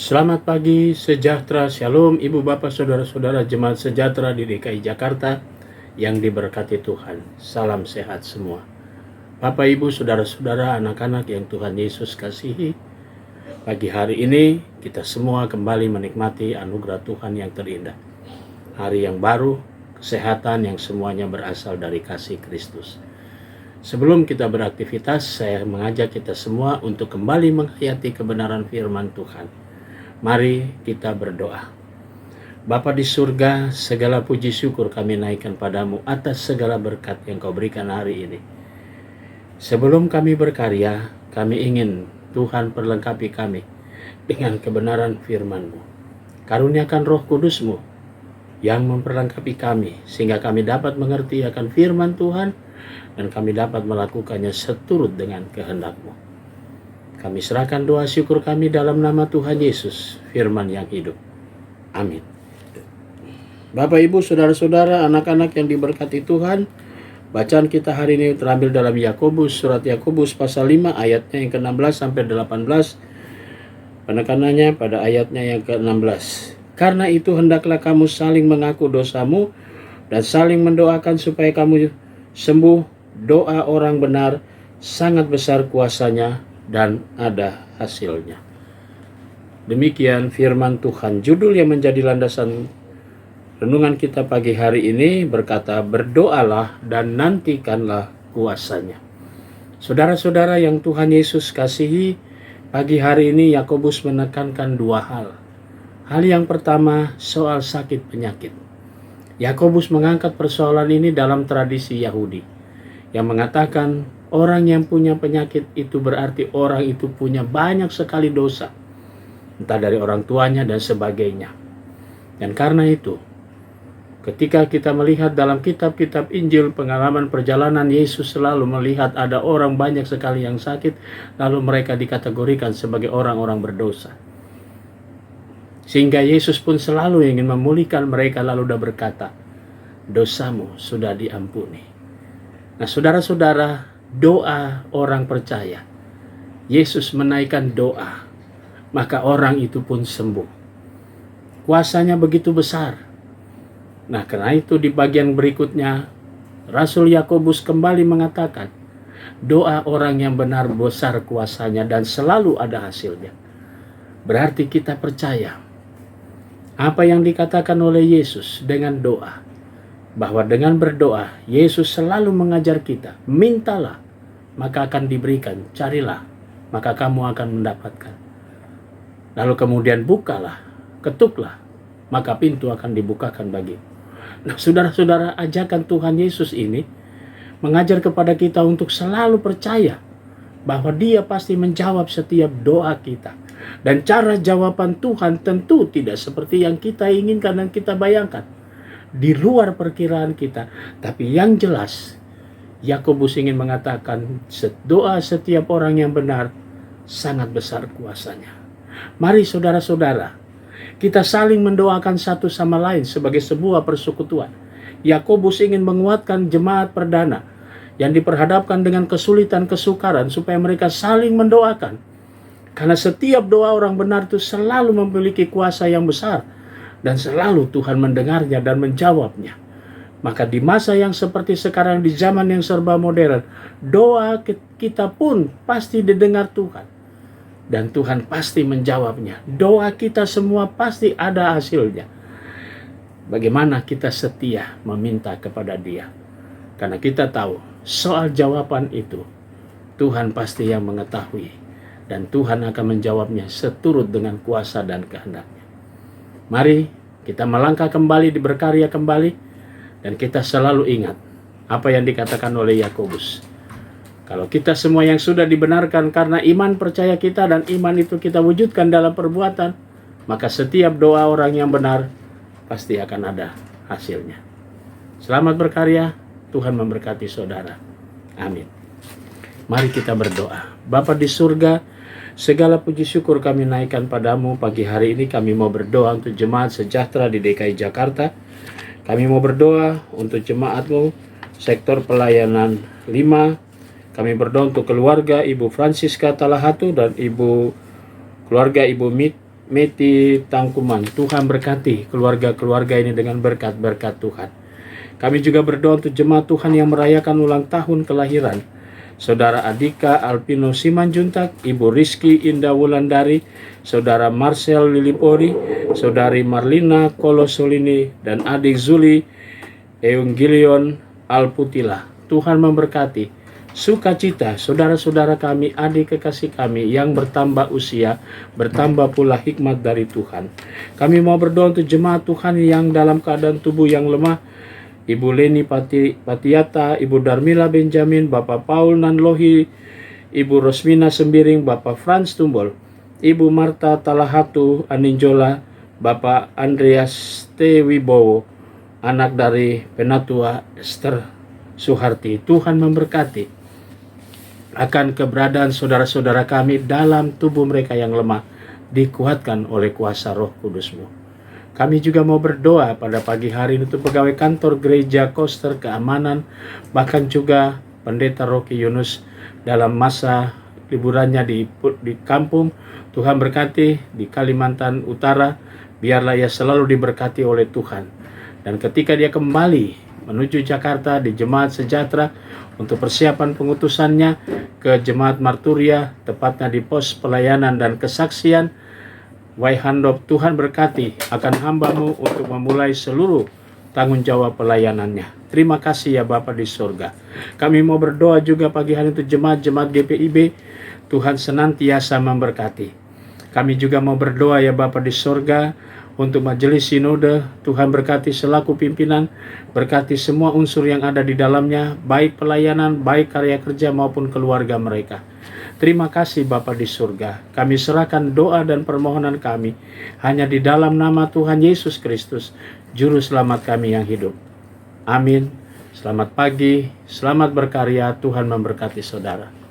Selamat pagi, sejahtera, shalom, ibu bapak, saudara-saudara jemaat sejahtera di DKI Jakarta yang diberkati Tuhan. Salam sehat semua. Bapak, ibu, saudara-saudara, anak-anak yang Tuhan Yesus kasihi, pagi hari ini kita semua kembali menikmati anugerah Tuhan yang terindah. Hari yang baru, kesehatan yang semuanya berasal dari kasih Kristus. Sebelum kita beraktivitas, saya mengajak kita semua untuk kembali menghayati kebenaran firman Tuhan. Mari kita berdoa. Bapa di surga, segala puji syukur kami naikkan padamu atas segala berkat yang kau berikan hari ini. Sebelum kami berkarya, kami ingin Tuhan perlengkapi kami dengan kebenaran firman-Mu. Karuniakan Roh Kudus-Mu yang memperlengkapi kami, sehingga kami dapat mengerti akan firman Tuhan dan kami dapat melakukannya seturut dengan kehendak-Mu. Kami serahkan doa syukur kami dalam nama Tuhan Yesus, firman yang hidup. Amin. Bapak, Ibu, saudara-saudara, anak-anak yang diberkati Tuhan, bacaan kita hari ini terambil dalam Yakobus, surat Yakobus pasal 5 ayatnya yang ke-16 sampai 18. Penekanannya pada ayatnya yang ke-16. Karena itu hendaklah kamu saling mengaku dosamu dan saling mendoakan supaya kamu sembuh. Doa orang benar sangat besar kuasanya dan ada hasilnya. Demikian firman Tuhan. Judul yang menjadi landasan renungan kita pagi hari ini berkata, berdoalah dan nantikanlah kuasanya. Saudara-saudara yang Tuhan Yesus kasihi, pagi hari ini Yakobus menekankan dua hal. Hal yang pertama, soal sakit penyakit. Yakobus mengangkat persoalan ini dalam tradisi Yahudi yang mengatakan orang yang punya penyakit itu berarti orang itu punya banyak sekali dosa, entah dari orang tuanya dan sebagainya. Dan karena itu, ketika kita melihat dalam kitab-kitab Injil, pengalaman perjalanan Yesus selalu melihat ada orang banyak sekali yang sakit, lalu mereka dikategorikan sebagai orang-orang berdosa. Sehingga Yesus pun selalu ingin memulihkan mereka, lalu dia berkata, dosamu sudah diampuni. Nah, saudara-saudara, doa orang percaya, Yesus menaikkan doa, maka orang itu pun sembuh. Kuasanya begitu besar. Nah, karena itu di bagian berikutnya, Rasul Yakobus kembali mengatakan, doa orang yang benar besar kuasanya dan selalu ada hasilnya. Berarti kita percaya apa yang dikatakan oleh Yesus dengan doa, bahwa dengan berdoa, Yesus selalu mengajar kita, mintalah, maka akan diberikan, carilah, maka kamu akan mendapatkan. Lalu kemudian bukalah, ketuklah, maka pintu akan dibukakan bagimu. Nah, saudara-saudara, ajakan Tuhan Yesus ini mengajar kepada kita untuk selalu percaya bahwa Dia pasti menjawab setiap doa kita. Dan cara jawaban Tuhan tentu tidak seperti yang kita inginkan dan kita bayangkan, di luar perkiraan kita. Tapi yang jelas, Yakobus ingin mengatakan doa setiap orang yang benar sangat besar kuasanya. Mari saudara-saudara, kita saling mendoakan satu sama lain sebagai sebuah persekutuan. Yakobus ingin menguatkan jemaat perdana yang diperhadapkan dengan kesulitan kesukaran supaya mereka saling mendoakan. Karena setiap doa orang benar itu selalu memiliki kuasa yang besar dan selalu Tuhan mendengarnya dan menjawabnya. Maka di masa yang seperti sekarang, di zaman yang serba modern, doa kita pun pasti didengar Tuhan. Dan Tuhan pasti menjawabnya. Doa kita semua pasti ada hasilnya. Bagaimana kita setia meminta kepada Dia. Karena kita tahu soal jawaban itu, Tuhan pasti yang mengetahui. Dan Tuhan akan menjawabnya seturut dengan kuasa dan kehendaknya. Mari kita melangkah kembali, berkarya kembali, dan kita selalu ingat apa yang dikatakan oleh Yakobus. Kalau kita semua yang sudah dibenarkan karena iman percaya kita dan iman itu kita wujudkan dalam perbuatan, maka setiap doa orang yang benar pasti akan ada hasilnya. Selamat berkarya, Tuhan memberkati saudara. Amin. Mari kita berdoa. Bapa di surga, segala puji syukur kami naikkan padamu. Pagi hari ini kami mau berdoa untuk jemaat sejahtera di DKI Jakarta. Kami mau berdoa untuk jemaatmu sektor pelayanan 5. Kami berdoa untuk keluarga Ibu Francisca Talahatu dan keluarga Ibu Meti Tangkuman. Tuhan berkati keluarga-keluarga ini dengan berkat-berkat Tuhan. Kami juga berdoa untuk jemaat Tuhan yang merayakan ulang tahun kelahiran Saudara Adika Alpino Simanjuntak, Ibu Rizky Indah Wulandari, Saudara Marcel Lilipori, Saudari Marlina Kolosolini, dan adik Zuli Eunggilion Alputila. Tuhan memberkati sukacita saudara-saudara kami, adik kekasih kami yang bertambah usia, bertambah pula hikmat dari Tuhan. Kami mau berdoa untuk jemaat Tuhan yang dalam keadaan tubuh yang lemah, Ibu Leni Patiata, Ibu Darmila Benjamin, Bapak Paul Nanlohi, Ibu Rosmina Sembiring, Bapak Franz Tumbol, Ibu Marta Talahatu Aninjola, Bapak Andreas T. Wibowo, anak dari Penatua Esther Suharti. Tuhan memberkati akan keberadaan saudara-saudara kami dalam tubuh mereka yang lemah, dikuatkan oleh kuasa Roh Kudus-Mu. Kami juga mau berdoa pada pagi hari ini untuk pegawai kantor gereja Koster Keamanan, bahkan juga Pendeta Rocky Yunus dalam masa liburannya di kampung. Tuhan berkati di Kalimantan Utara, biarlah ia selalu diberkati oleh Tuhan. Dan ketika dia kembali menuju Jakarta di Jemaat Sejahtera untuk persiapan pengutusannya ke Jemaat Marturia, tepatnya di pos pelayanan dan kesaksian, Waihandop, Tuhan berkati akan hamba-Mu untuk memulai seluruh tanggung jawab pelayanannya. Terima kasih ya Bapa di surga. Kami mau berdoa juga pagi hari untuk jemaat-jemaat GPIB. Tuhan senantiasa memberkati. Kami juga mau berdoa ya Bapa di surga untuk majelis sinode. Tuhan berkati selaku pimpinan, berkati semua unsur yang ada di dalamnya, baik pelayanan, baik karya kerja maupun keluarga mereka. Terima kasih Bapa di surga. Kami serahkan doa dan permohonan kami hanya di dalam nama Tuhan Yesus Kristus, Juru Selamat kami yang hidup. Amin. Selamat pagi, selamat berkarya, Tuhan memberkati saudara.